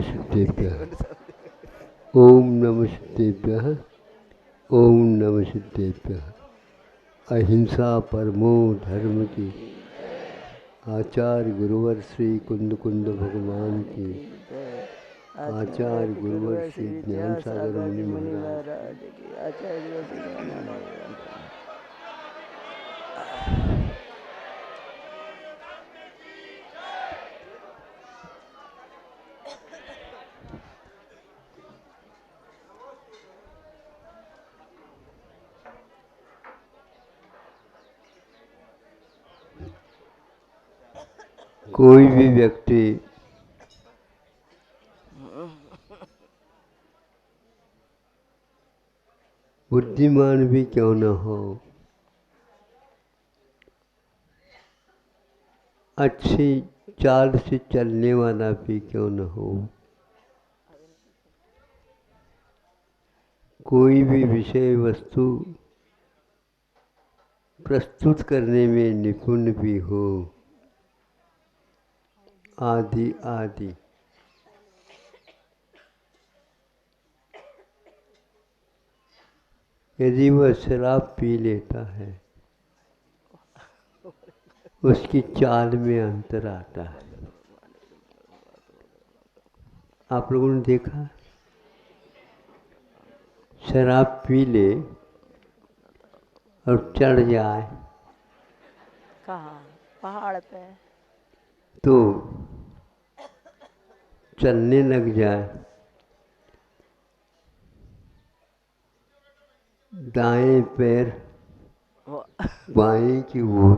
सिद्धेभ्यः। ओम नमः सिद्धेभ्यः। ओम नमः सिद्धेभ्यः। अहिंसा परमो धर्म की। आचार्य गुरुवर श्री कुंद कुंद भगवान की। आचार्य गुरुवर श्री ज्ञान सागर मुनि महाराज की। आचार्य कोई भी व्यक्ति बुद्धिमान भी क्यों न हो, अच्छी चाल से चलने वाला भी क्यों न हो, कोई भी विषय वस्तु प्रस्तुत करने में निपुण भी हो, आदि आदि, यदि वह शराब पी लेता है उसकी चाल में अंतर आता है। आप लोगों ने देखा, शराब पी ले और चढ़ जाए कहाँ? पहाड़ पे तो चलने लग जाए, दाएं पैर बाएं की ओर,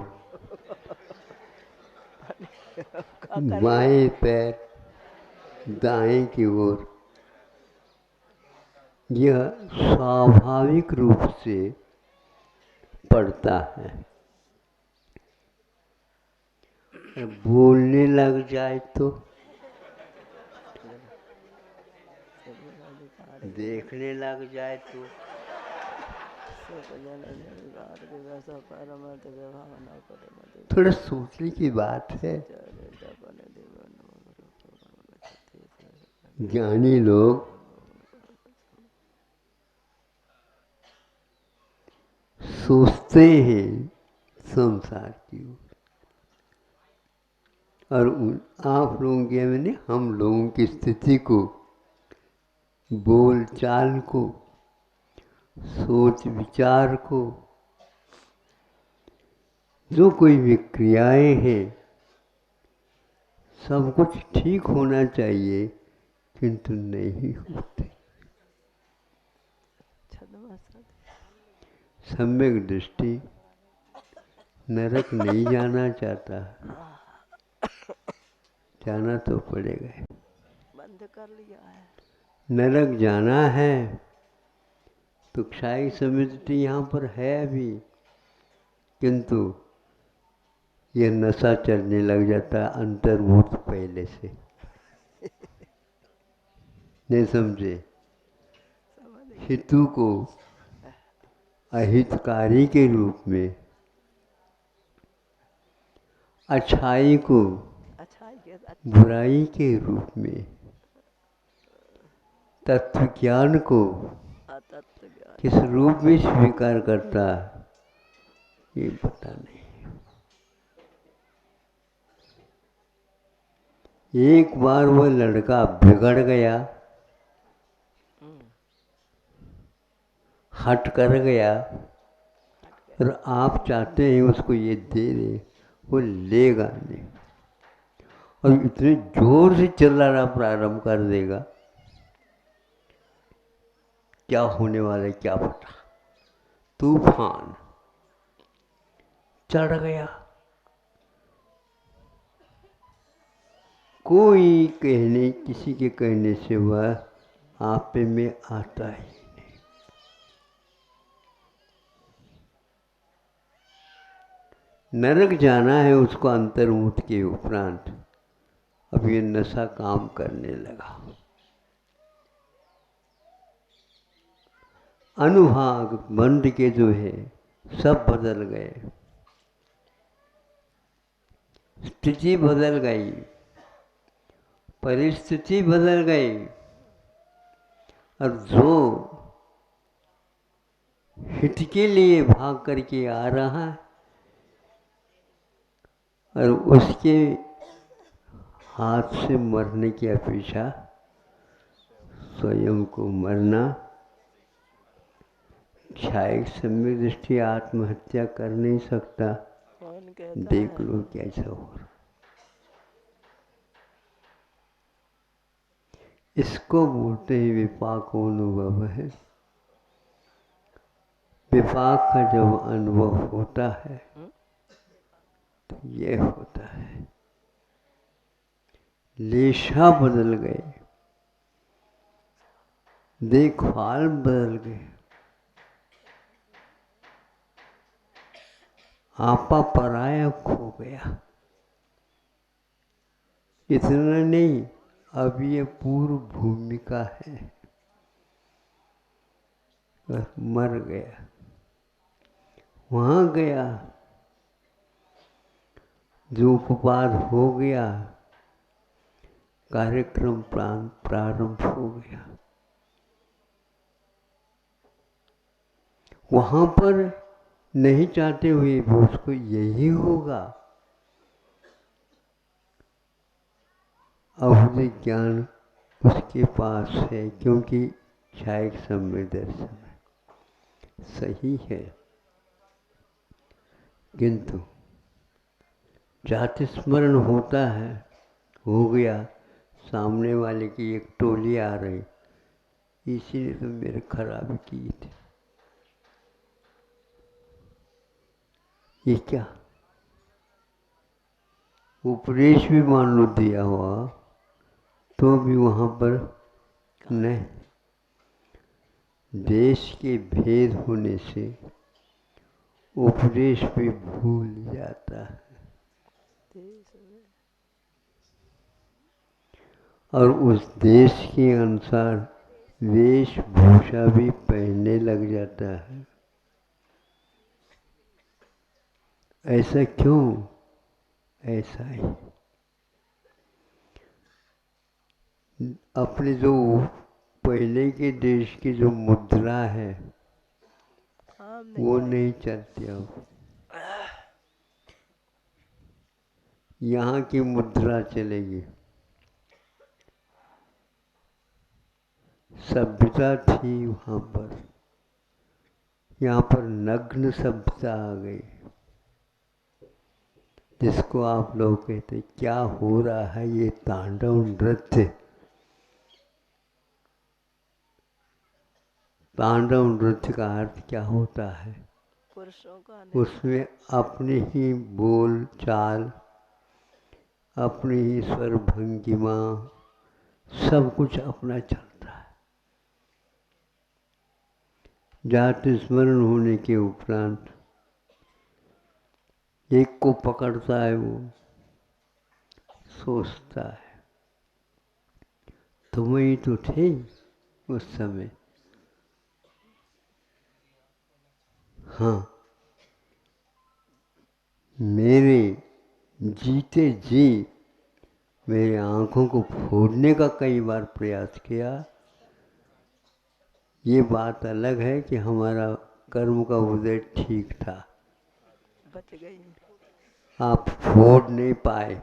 बाएं पैर दाएं की ओर, यह स्वाभाविक रूप से पड़ता है। बोलने लग जाए तो, देखने लग जाए तो, थोड़ा सोचने की बात है। ज्ञानी लोग सोचते हैं संसार की ओर, और आप लोगों के मैंने हम लोगों की स्थिति को, बोल चाल को, सोच विचार को, जो कोई भी क्रियाएं हैं, सब कुछ ठीक होना चाहिए किंतु नहीं होते। सम्यक दृष्टि नरक नहीं जाना चाहता, जाना तो पड़ेगा। बंद कर लिया है। नरक जाना है तो क्षाई समिति यहाँ पर है अभी, किंतु ये नशा चलने लग जाता है अंतर्भूत पहले से। नहीं समझे? हितु को अहितकारी के रूप में, अच्छाई को बुराई के रूप में, तत्व ज्ञान को किस रूप में स्वीकार करता ये पता नहीं। एक बार वह लड़का बिगड़ गया, हट कर गया, और आप चाहते हैं उसको ये दे दे, वो लेगा नहीं, और इतने जोर से चिल्लाना प्रारंभ कर देगा, क्या होने वाला है क्या पता। तूफान चढ़ गया, कोई कहने, किसी के कहने से वह आप में आता ही नहीं। नरक जाना है उसको अंतर्मुख के उपरांत। अब ये नशा काम करने लगा, अनुभाग बंद के जो है सब बदल गए, स्थिति बदल गई, परिस्थिति बदल गई और जो हित के लिए भाग करके आ रहा है और उसके हाथ से मरने की अपेक्षा स्वयं को मरना, क्षायिक सम्यक दृष्टि आत्महत्या कर नहीं सकता। कौन कहता देख है? लो कैसा हो रहा। इसको बोलते हैं विपाकोनुभव है। विपाक का जब अनुभव होता है तो ये होता है, लेशा बदल गए, देखभाल बदल गए, आपा पराया खो गया। इतना नहीं, अब ये पूर्व भूमिका है और मर गया, वहां गया, जो उपवाद हो गया, कार्यक्रम प्रारंभ हो गया। वहां पर नहीं चाहते हुए भी उसको यही होगा। अवधिक ज्ञान उसके पास है क्योंकि क्षायिक सम्यक दर्शन सही है, किंतु जाति स्मरण होता है, हो गया, सामने वाले की एक टोली आ रही, इसीलिए तो मेरे खराबी की थी। ये क्या उपदेश भी मान लो दिया हुआ तो भी वहां पर नहीं, देश के भेद होने से उपदेश भी भूल जाता है और उस देश के अनुसार वेशभूषा भी पहनने लग जाता है। ऐसा क्यों? ऐसा ही अपने जो पहले के देश की जो मुद्रा है वो नहीं चलती अब, यहाँ की मुद्रा चलेगी। सभ्यता थी वहाँ पर, यहाँ पर नग्न सभ्यता आ गई, जिसको आप लोग कहते क्या हो रहा है ये तांडव नृत्य। तांडव नृत्य का अर्थ क्या होता है? पुरुषों का उसमें अपनी ही बोल चाल, अपनी ही स्वर भंगिमा, सब कुछ अपना चलता है। जाति स्मरण होने के उपरांत एक को पकड़ता है, वो सोचता है तुम ही तो थे उस समय। हाँ, मेरे जीते जी मेरे आँखों को फोड़ने का कई बार प्रयास किया। ये बात अलग है कि हमारा कर्म का उदय ठीक था, बच गई, आप फोड़ नहीं पाए,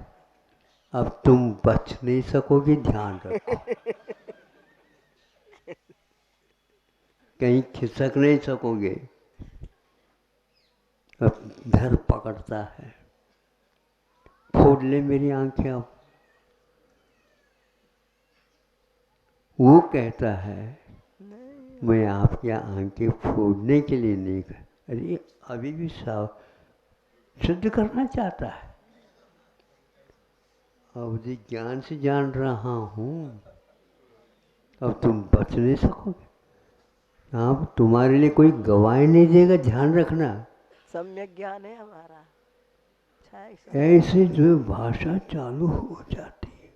अब तुम बच नहीं सकोगे, ध्यान रखो। कहीं खिसक नहीं सकोगे। अब धर पकड़ता है, फोड़ ले मेरी आंखें अब। वो कहता है मैं आपकी आंखें फोड़ने के लिए नहीं कर, अरे अभी भी सिद्ध करना चाहता है। अवधि ज्ञान से जान रहा हूँ, अब तुम बच नहीं सकोगे। अब तुम्हारे लिए कोई गवाही नहीं देगा, ध्यान रखना। सम्यक ज्ञान है हमारा। ऐसे जो भाषा चालू हो जाती है,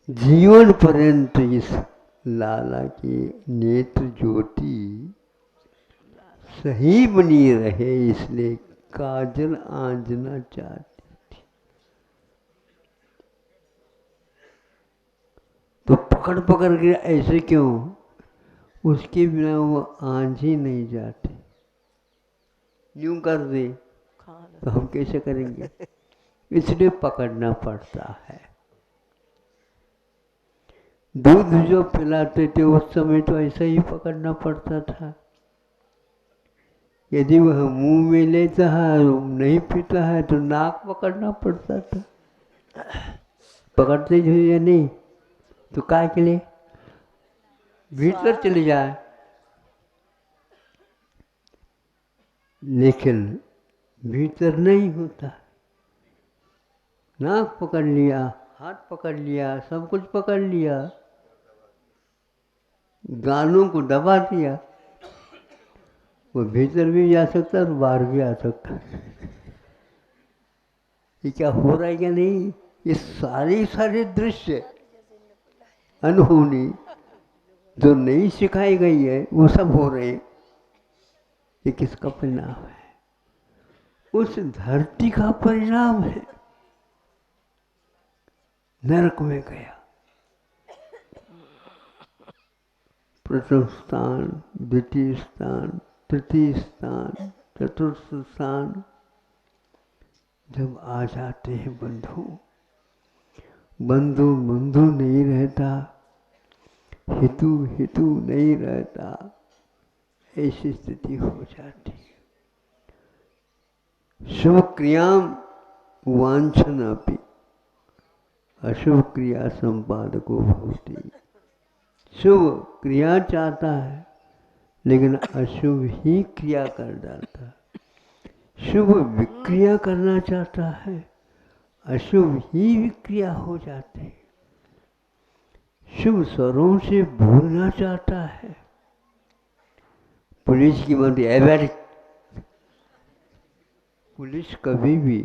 जीवन पर्यंत इस लाला की नेत्र ज्योति सही बनी रहे, इसलिए काजल आंजना चाहती थी। तो पकड़ पकड़ के ऐसे क्यों? उसके बिना वो आंच ही नहीं जाती। यूं कर दे खाना तो हम कैसे करेंगे? इसलिए पकड़ना पड़ता है। दूध जो पिलाते थे उस समय तो ऐसा ही पकड़ना पड़ता था। यदि वह मुंह में लेता है और नहीं पीता है तो नाक पकड़ना पड़ता था। पकड़ते जो या नहीं तो काय के लिए भीतर चले जाए। लेकिन भीतर नहीं होता। नाक पकड़ लिया, हाथ पकड़ लिया, सब कुछ पकड़ लिया, गालों को दबा दिया, वो भीतर भी जा सकता है और बाहर भी आ सकता है। ये क्या हो रहा है क्या नहीं? ये सारे दृश्य अनहोनी जो नहीं सिखाई गई है वो सब हो रहे हैं। ये किसका परिणाम है? उस धरती का परिणाम है। नरक में गया, प्रथम स्थान, द्वितीय स्थान, तृतीय स्थान, चतुर्थ स्थान जब आ जाते हैं बंधु, बंधु बंधु नहीं रहता, हितु हितु नहीं रहता, ऐसी स्थिति हो जाती है। शुभ क्रियाम वांछनापि अशुभ क्रिया संपादको भवति। शुभ क्रिया चाहता है लेकिन अशुभ ही क्रिया कर डालता है। शुभ विक्रिया करना चाहता है, अशुभ ही विक्रिया हो जाते हैं। शुभ स्वरों से बोलना चाहता है, पुलिस की मत एवैरिक पुलिस कभी भी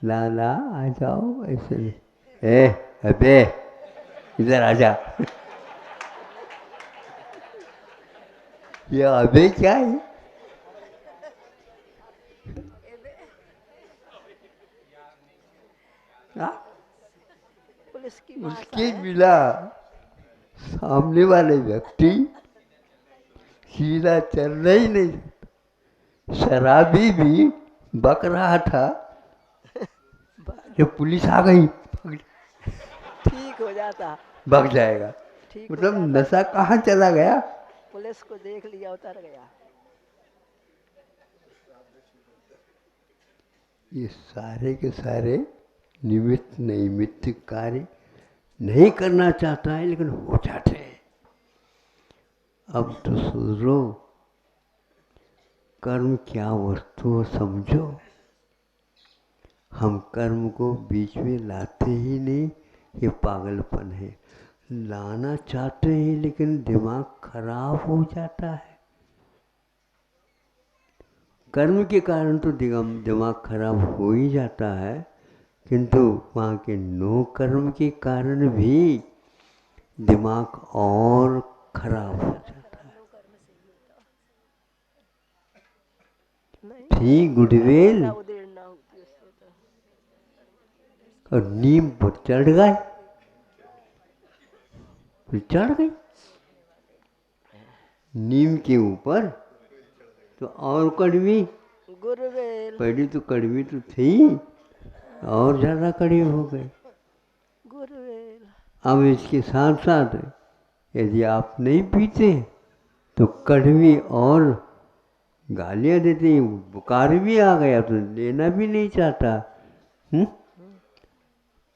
लाला आ जाओ ऐसे नहीं, ए अबे इधर आ जा। ये अबे क्या है? पुलिस की उसके बिना सामने वाले व्यक्ति सीधा चलना ही नहीं। शराबी भी बक रहा था, जब पुलिस आ गई ठीक हो जाता, भाग जाएगा। ठीक हो मतलब जाता। नशा कहाँ चला गया? पुलिस को देख लिया, उतर गया। ये सारे के सारे निमित्त नैमित्तिक कार्य नहीं करना चाहता है लेकिन हो जाते हैं। अब तो सुधरो, कर्म क्या वस्तु समझो। हम कर्म को बीच में लाते ही नहीं, ये पागलपन है। लाना चाहते हैं लेकिन दिमाग खराब हो जाता है। कर्म के कारण तो दिमाग खराब हो ही जाता है, किंतु वहाँ के नो कर्म के कारण भी दिमाग और खराब हो जाता है। थी गुडविल और नीम पर चढ़ गए, चढ़ गई नीम के ऊपर तो और कड़वी। गुरुवेल पहले तो कड़वी तो थी, और ज्यादा कड़वी हो गई। गुरुवेल अब इसके साथ साथ यदि आप नहीं पीते तो कड़वी और गालियां देते, बुखार भी आ गया तो लेना भी नहीं चाहता।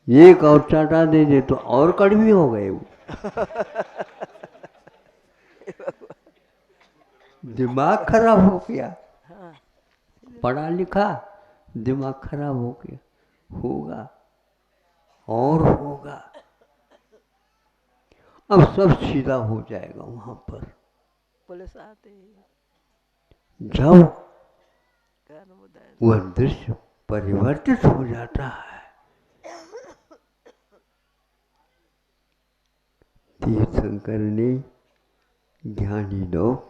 एक और चाटा दे दे तो और कड़वी हो गए वो। दिमाग खराब हो गया। पढ़ा लिखा दिमाग खराब हो गया, होगा और होगा। अब सब सीधा हो जाएगा वहां पर। पुलिस आते ही जब वह दृश्य परिवर्तित हो जाता है, तीर्थंकर ने ज्ञानी लोग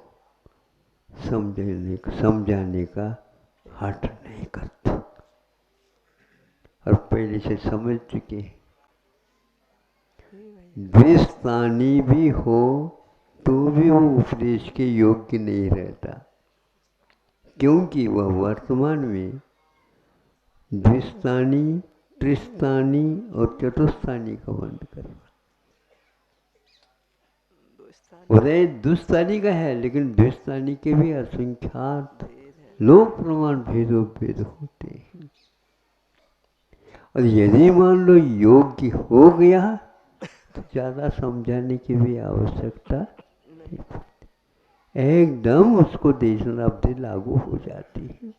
समझाने का हट नहीं करते और पहले से समझ चुके हैं। द्वेषतानी भी हो तो भी वो उपदेश के योग्य नहीं रहता, क्योंकि वह वर्तमान में द्विस्थानी, त्रिस्थानी और चतुस्थानी का बंद कर रहा। उदय दुस्थानी का है, लेकिन द्विस्थानी के भी असंख्यात लोक प्रमाण भेदोभेद होते हैं। और यदि मान लो योग्य हो गया तो ज़्यादा समझाने की भी आवश्यकता नहीं पड़ती, एकदम उसको देशनाब्दी लागू हो जाती है।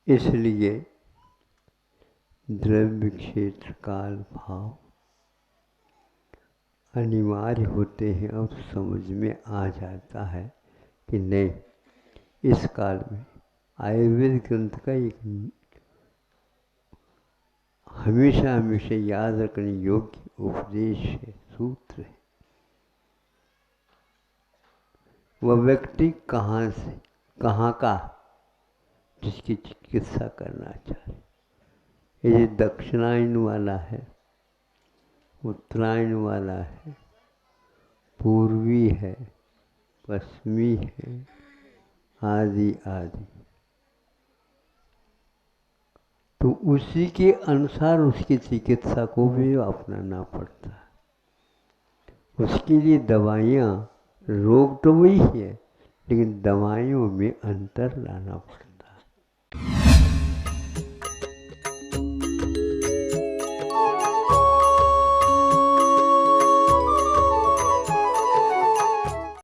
इसलिए द्रव्य क्षेत्र काल भाव अनिवार्य होते हैं और समझ में आ जाता है कि नहीं, इस काल में आयुर्वेद ग्रंथ का एक हमेशा हमेशा याद रखने योग्य उपदेश है, सूत्र है। वह व्यक्ति कहाँ से कहाँ का जिसकी चिकित्सा करना चाहे, ये दक्षिणायन वाला है, उत्तरायण वाला है, पूर्वी है, पश्चिमी है, आदि आदि, तो उसी के अनुसार उसकी चिकित्सा को भी अपनाना पड़ता है। उसके लिए दवाइयाँ, रोग तो वही है, लेकिन दवाइयों में अंतर लाना पड़ता है।